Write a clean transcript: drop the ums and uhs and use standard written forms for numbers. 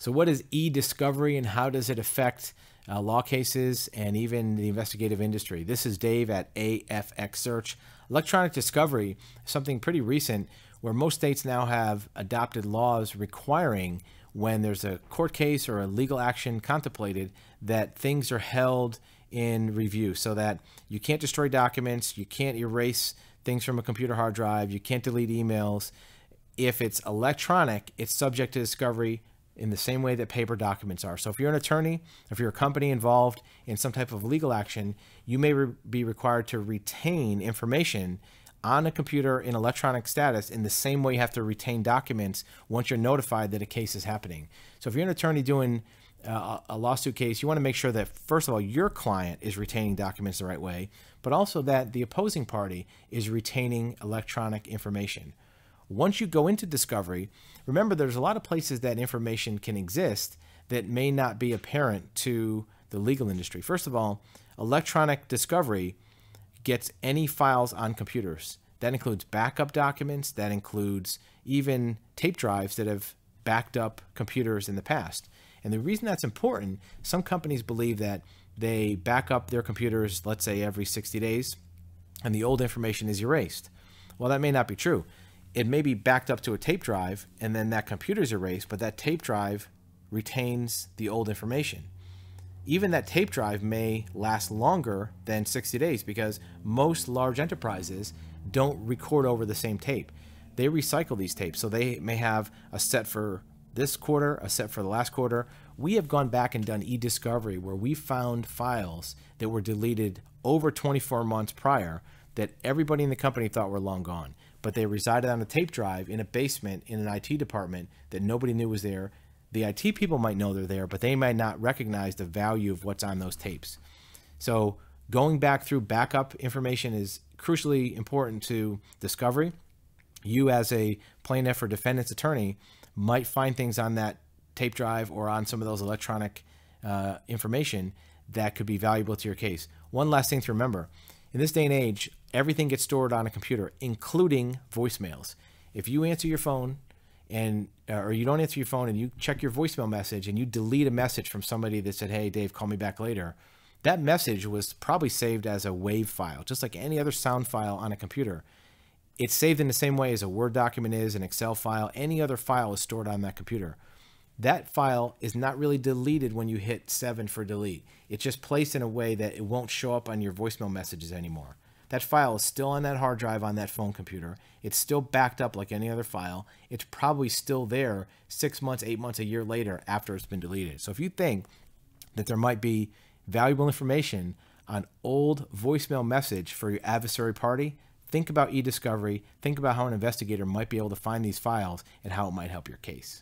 So what is e-discovery and how does it affect law cases and even the investigative industry? This is Dave at AFX Search. Electronic discovery is something pretty recent where most states now have adopted laws requiring when there's a court case or a legal action contemplated that things are held in review so that you can't destroy documents, you can't erase things from a computer hard drive, you can't delete emails. If it's electronic, it's subject to discovery in the same way that paper documents are. So if you're an attorney, if you're a company involved in some type of legal action, you may be required to retain information on a computer in electronic status in the same way you have to retain documents once you're notified that a case is happening. So if you're an attorney doing a lawsuit case, you want to make sure that, first of all, your client is retaining documents the right way, but also that the opposing party is retaining electronic information. Once you go into discovery, remember there's a lot of places that information can exist that may not be apparent to the legal industry. First of all, electronic discovery gets any files on computers. That includes backup documents, that includes even tape drives that have backed up computers in the past. And the reason that's important, some companies believe that they back up their computers, let's say every 60 days, and the old information is erased. Well, that may not be true. It may be backed up to a tape drive and then that computer is erased, but that tape drive retains the old information. Even that tape drive may last longer than 60 days because most large enterprises don't record over the same tape. They recycle these tapes. So they may have a set for this quarter, a set for the last quarter. We have gone back and done e-discovery where we found files that were deleted over 24 months prior that everybody in the company thought were long gone, but they resided on a tape drive in a basement in an IT department that nobody knew was there. The IT people might know they're there, but they might not recognize the value of what's on those tapes. So going back through backup information is crucially important to discovery. You as a plaintiff or defendant's attorney might find things on that tape drive or on some of those electronic information that could be valuable to your case. One last thing to remember, in this day and age, everything gets stored on a computer, including voicemails. If you answer your phone or you don't answer your phone and you check your voicemail message and you delete a message from somebody that said, hey, Dave, call me back later, that message was probably saved as a WAV file, just like any other sound file on a computer. It's saved in the same way as a Word document is, an Excel file, any other file is stored on that computer. That file is not really deleted when you hit 7 for delete. It's just placed in a way that it won't show up on your voicemail messages anymore. That file is still on that hard drive on that phone computer. It's still backed up like any other file. It's probably still there 6 months, 8 months, a year later after it's been deleted. So if you think that there might be valuable information on old voicemail message for your adversary party, think about e-discovery. Think about how an investigator might be able to find these files and how it might help your case.